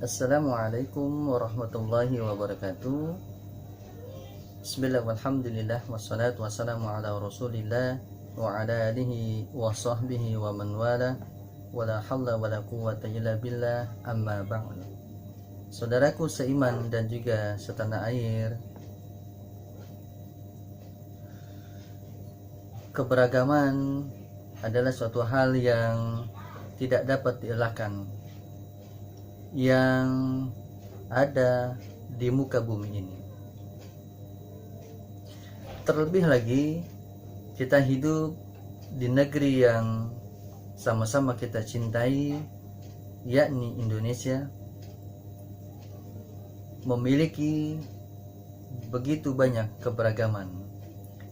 Assalamualaikum warahmatullahi wabarakatuh. Bismillah walhamdulillah wassalatu wassalamu ala rasulillah wa ala alihi wa sahbihi wa man wala wala hawla wala quwwata illa billah, amma ba'd. Saudaraku seiman dan juga setanah air, keberagaman adalah suatu hal yang tidak dapat dielakkan yang ada di muka bumi ini. Terlebih lagi kita hidup di negeri yang sama-sama kita cintai, yakni Indonesia, memiliki begitu banyak keberagaman.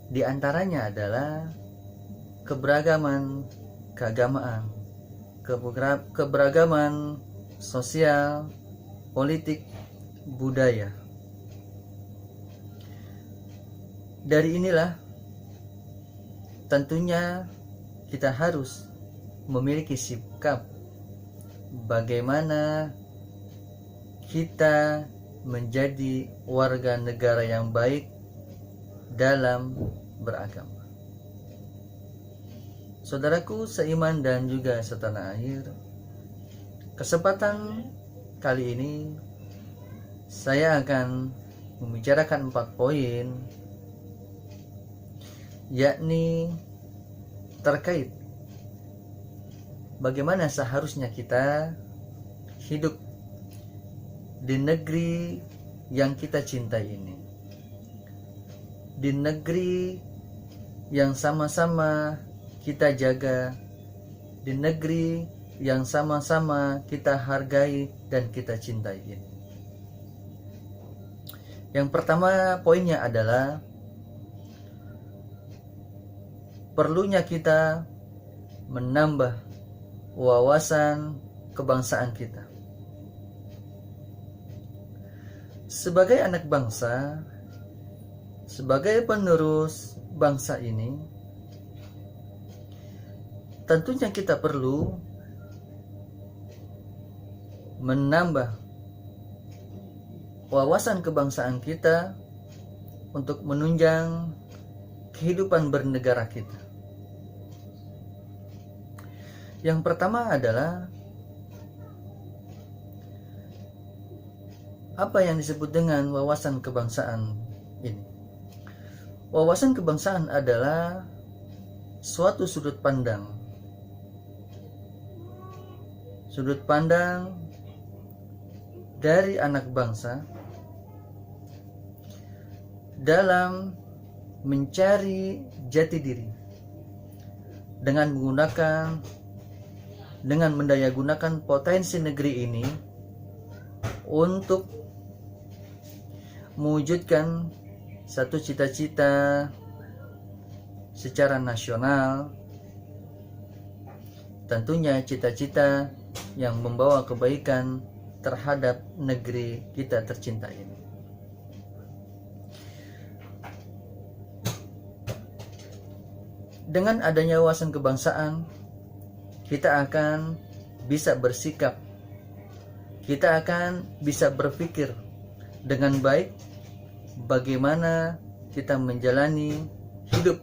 Di antaranya adalah keberagaman keagamaan, keberagaman sosial, politik, budaya. Dari inilah tentunya kita harus memiliki sikap bagaimana kita menjadi warga negara yang baik dalam beragama. Saudaraku seiman dan juga setanah air, kesempatan kali ini saya akan membicarakan 4 poin, yakni terkait bagaimana seharusnya kita hidup di negeri yang kita cintai ini, di negeri yang sama-sama kita jaga, di negeri yang sama-sama kita hargai dan kita cintai ini. Yang pertama poinnya adalah perlunya kita menambah wawasan kebangsaan kita. Sebagai anak bangsa, sebagai penerus bangsa ini, tentunya kita perlu menambah wawasan kebangsaan kita untuk menunjang kehidupan bernegara kita. Yang pertama adalah apa yang disebut dengan wawasan kebangsaan ini. Wawasan kebangsaan adalah suatu sudut pandang dari anak bangsa dalam mencari jati diri dengan mendayagunakan potensi negeri ini untuk mewujudkan satu cita-cita secara nasional, tentunya cita-cita yang membawa kebaikan terhadap negeri kita tercinta ini. Dengan adanya wawasan kebangsaan, kita akan bisa bersikap, kita akan bisa berpikir dengan baik bagaimana kita menjalani hidup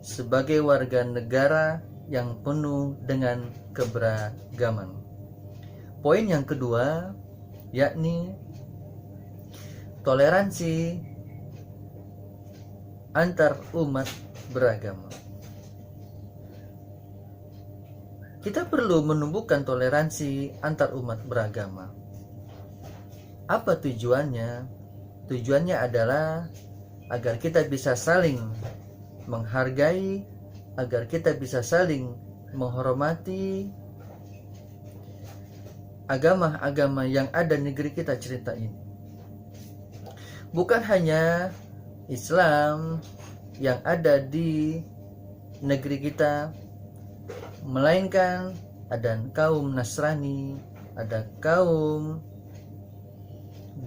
sebagai warga negara yang penuh dengan keberagaman. Poin yang kedua yakni toleransi antar umat beragama. Kita perlu menumbuhkan toleransi antar umat beragama. Apa tujuannya? Tujuannya adalah agar kita bisa saling menghargai, agar kita bisa saling menghormati agama-agama yang ada di negeri kita cerita ini. Bukan hanya Islam yang ada di negeri kita, melainkan ada kaum Nasrani, ada kaum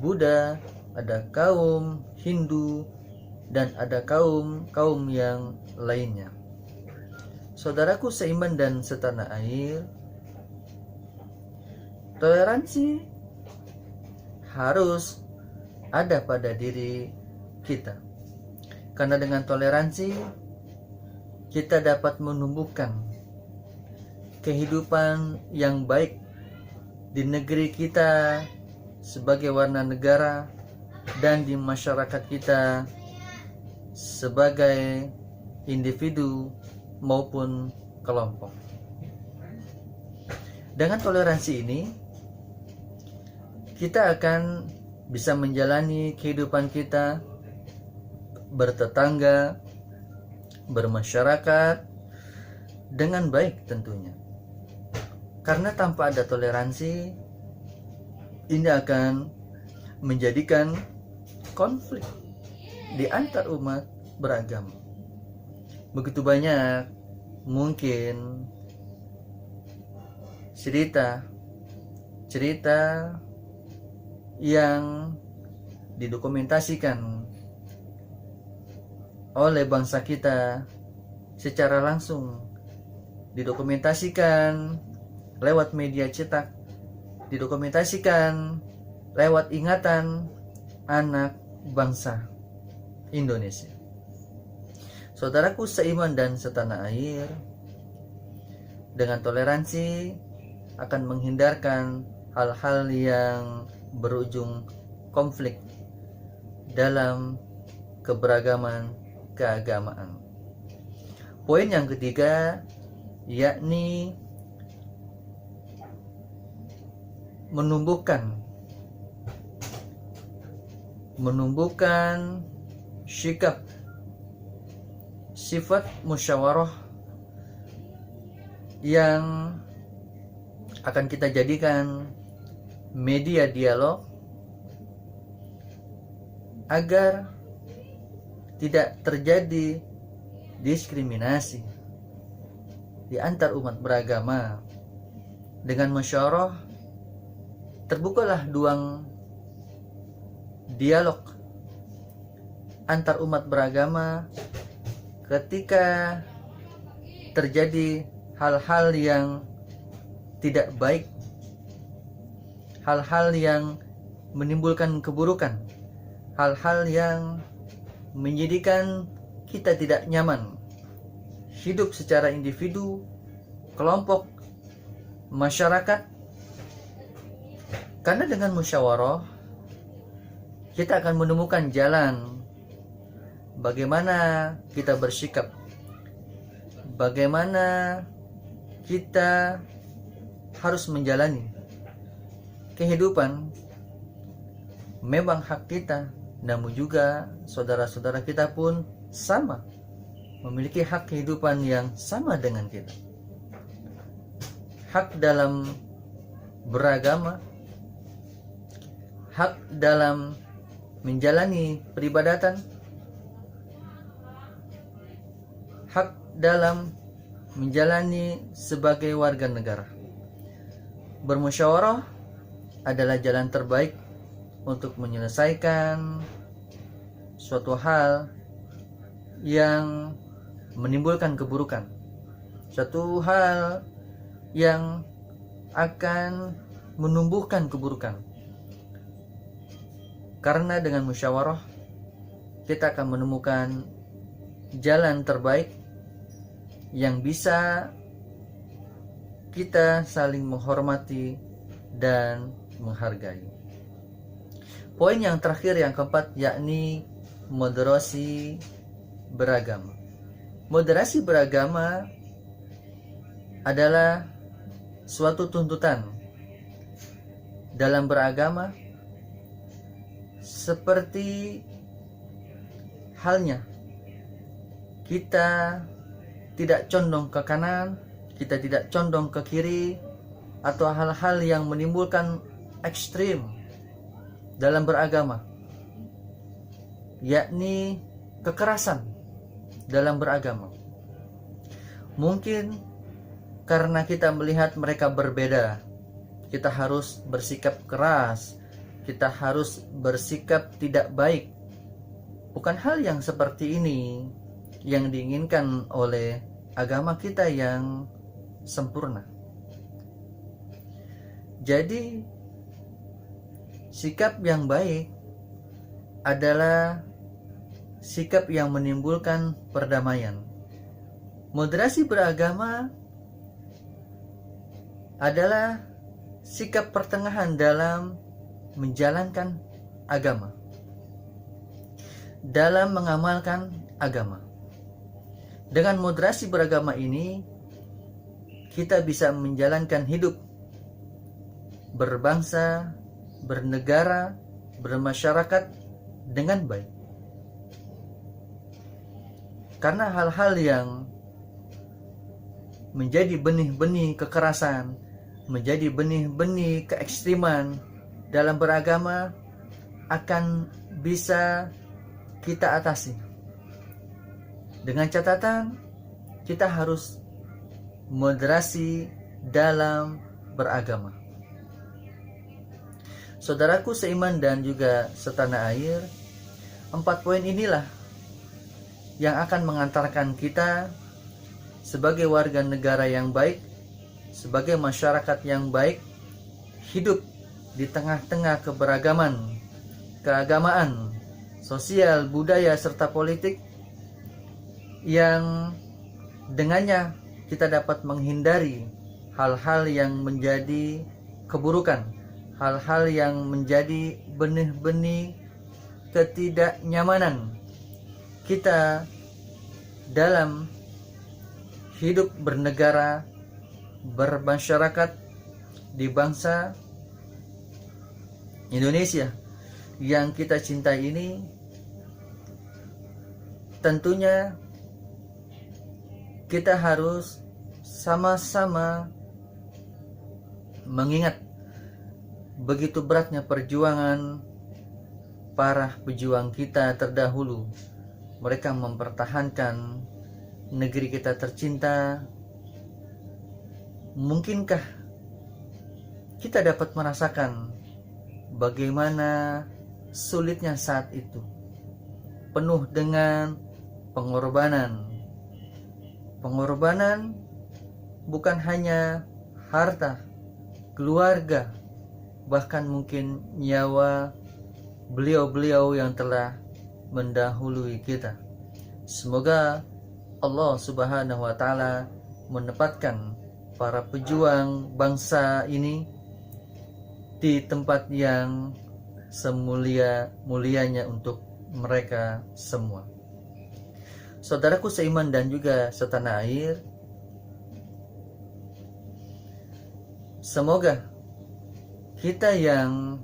Buddha, ada kaum Hindu, dan ada kaum yang lainnya. Saudaraku seiman dan setanah air, toleransi harus ada pada diri kita. Karena dengan toleransi kita dapat menumbuhkan kehidupan yang baik di negeri kita sebagai warga negara dan di masyarakat kita sebagai individu maupun kelompok. Dengan toleransi ini kita akan bisa menjalani kehidupan kita bertetangga, bermasyarakat dengan baik tentunya. Karena tanpa ada toleransi, ini akan menjadikan konflik di antar umat beragama. Begitu banyak mungkin cerita yang didokumentasikan oleh bangsa kita secara langsung, didokumentasikan lewat media cetak, didokumentasikan lewat ingatan anak bangsa Indonesia. Saudaraku seiman dan setanah air, dengan toleransi akan menghindarkan hal-hal yang berujung konflik dalam keberagaman keagamaan. Poin yang ketiga yakni menumbuhkan sikap sifat musyawarah yang akan kita jadikan media dialog agar tidak terjadi diskriminasi di antar umat beragama. Dengan musyawarah terbukalah ruang dialog antar umat beragama ketika terjadi hal-hal yang tidak baik, hal-hal yang menimbulkan keburukan, hal-hal yang menjadikan kita tidak nyaman hidup secara individu, kelompok, masyarakat. Karena dengan musyawarah kita akan menemukan jalan bagaimana kita bersikap, bagaimana kita harus menjalani kehidupan. Memang hak kita, namun juga saudara-saudara kita pun sama, memiliki hak kehidupan yang sama dengan kita. Hak dalam beragama, hak dalam menjalani peribadatan, hak dalam menjalani sebagai warga negara. Bermusyawarah adalah jalan terbaik untuk menyelesaikan suatu hal yang menimbulkan keburukan, suatu hal yang akan menumbuhkan keburukan. Karena dengan musyawarah kita akan menemukan jalan terbaik yang bisa kita saling menghormati dan menghargai. Poin yang terakhir, yang keempat, yakni moderasi beragama. Moderasi beragama adalah suatu tuntutan dalam beragama, seperti halnya kita tidak condong ke kanan, kita tidak condong ke kiri, atau hal-hal yang menimbulkan ekstrim dalam beragama, yakni kekerasan dalam beragama. Mungkin karena kita melihat mereka berbeda, kita harus bersikap keras, kita harus bersikap tidak baik. Bukan hal yang seperti ini yang diinginkan oleh agama kita yang sempurna. Jadi sikap yang baik adalah sikap yang menimbulkan perdamaian. Moderasi beragama adalah sikap pertengahan dalam menjalankan agama, dalam mengamalkan agama. Dengan moderasi beragama ini, kita bisa menjalankan hidup, berbangsa, bernegara, bermasyarakat dengan baik. Karena hal-hal yang menjadi benih-benih kekerasan, menjadi benih-benih keekstriman dalam beragama akan bisa kita atasi. Dengan catatan, kita harus moderasi dalam beragama. Saudaraku seiman dan juga setanah air, 4 poin inilah yang akan mengantarkan kita sebagai warga negara yang baik, sebagai masyarakat yang baik, hidup di tengah-tengah keagamaan, sosial, budaya, serta politik yang dengannya kita dapat menghindari hal-hal yang menjadi keburukan, hal-hal yang menjadi benih-benih ketidaknyamanan kita dalam hidup bernegara, bermasyarakat di bangsa Indonesia yang kita cintai ini. Tentunya kita harus sama-sama mengingat begitu beratnya perjuangan para pejuang kita terdahulu. Mereka mempertahankan negeri kita tercinta. Mungkinkah kita dapat merasakan bagaimana sulitnya saat itu, penuh dengan pengorbanan. Pengorbanan bukan hanya harta, keluarga, bahkan mungkin nyawa beliau-beliau yang telah mendahului kita. Semoga Allah Subhanahu wa Ta'ala menempatkan para pejuang bangsa ini di tempat yang semulia-mulianya untuk mereka semua. Saudaraku seiman dan juga setanah air, semoga kita yang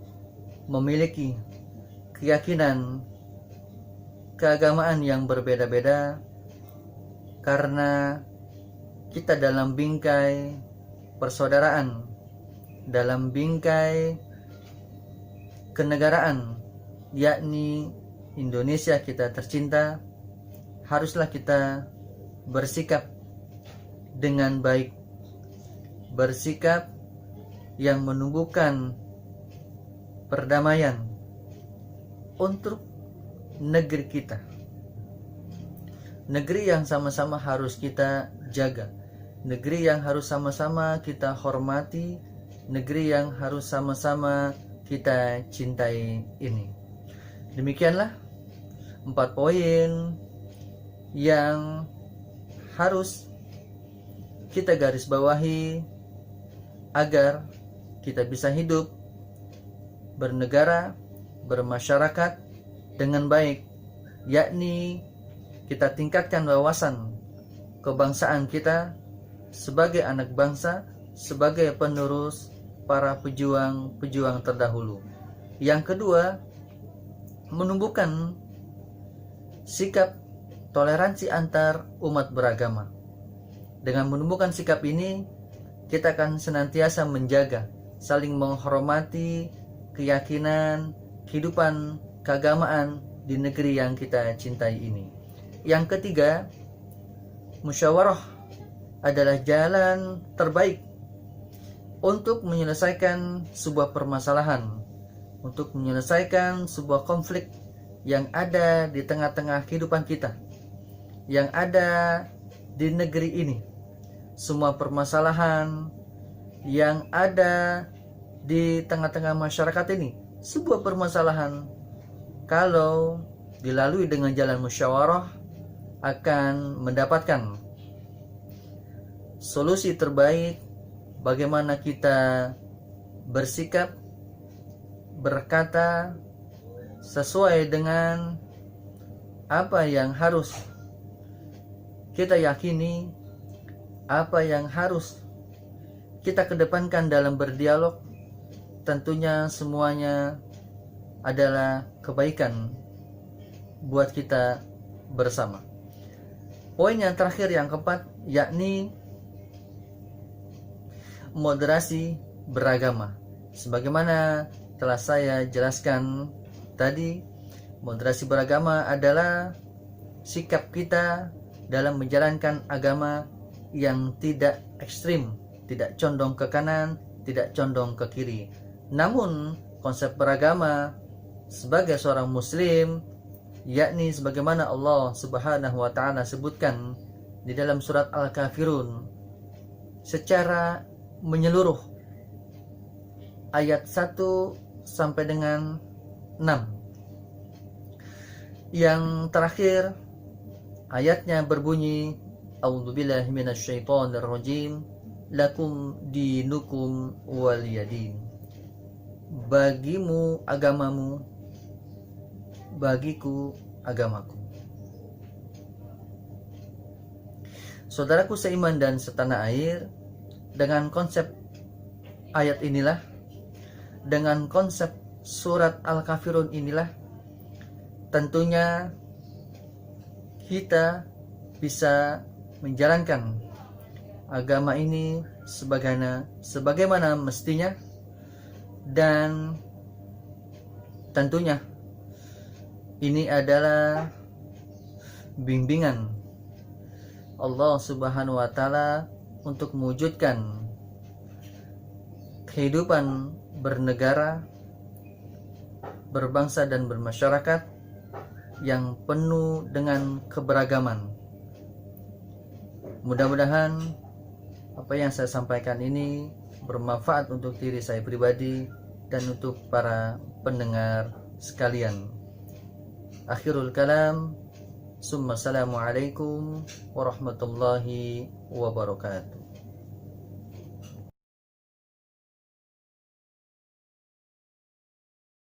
memiliki keyakinan keagamaan yang berbeda-beda, karena kita dalam bingkai persaudaraan, dalam bingkai kenegaraan, yakni Indonesia kita tercinta, haruslah kita bersikap dengan baik, bersikap yang menumbuhkan perdamaian untuk negeri kita, negeri yang sama-sama harus kita jaga, negeri yang harus sama-sama kita hormati, negeri yang harus sama-sama kita cintai ini. Demikianlah 4 poin yang harus kita garis bawahi agar kita bisa hidup, bernegara, bermasyarakat dengan baik, yakni kita tingkatkan wawasan kebangsaan kita sebagai anak bangsa, sebagai penerus para pejuang-pejuang terdahulu. Yang kedua, menumbuhkan sikap toleransi antar umat beragama. Dengan menumbuhkan sikap ini, kita akan senantiasa menjaga, saling menghormati keyakinan, kehidupan, keagamaan di negeri yang kita cintai ini. Yang ketiga, musyawarah adalah jalan terbaik untuk menyelesaikan sebuah permasalahan, untuk menyelesaikan sebuah konflik yang ada di tengah-tengah kehidupan kita, yang ada di negeri ini. Semua permasalahan yang ada di tengah-tengah masyarakat ini, sebuah permasalahan kalau dilalui dengan jalan musyawarah akan mendapatkan solusi terbaik. Bagaimana kita bersikap, berkata sesuai dengan apa yang harus kita yakini, apa yang harus kita kedepankan dalam berdialog. Tentunya semuanya adalah kebaikan buat kita bersama. Poin yang terakhir, yang keempat, yakni moderasi beragama. Sebagaimana telah saya jelaskan tadi, moderasi beragama adalah sikap kita dalam menjalankan agama yang tidak ekstrim, tidak condong ke kanan, tidak condong ke kiri. Namun konsep beragama sebagai seorang muslim, yakni sebagaimana Allah Subhanahu wa taala sebutkan di dalam surat Al-Kafirun secara menyeluruh, ayat 1 sampai dengan 6. Yang terakhir ayatnya berbunyi, A'udzubillahi minasyaitonirrajim, lakum dinukum waliyadin. Bagimu agamamu, bagiku agamaku. Saudaraku seiman dan setanah air, dengan konsep ayat inilah, dengan konsep surat Al-Kafirun inilah, tentunya kita bisa menjalankan agama ini sebagaimana mestinya. Dan tentunya ini adalah bimbingan Allah Subhanahu wa taala untuk mewujudkan kehidupan bernegara, berbangsa dan bermasyarakat yang penuh dengan keberagaman. Mudah-mudahan apa yang saya sampaikan ini bermanfaat untuk diri saya pribadi dan untuk para pendengar sekalian. Akhirul kalam, summa assalamualaikum warahmatullahi wabarakatuh.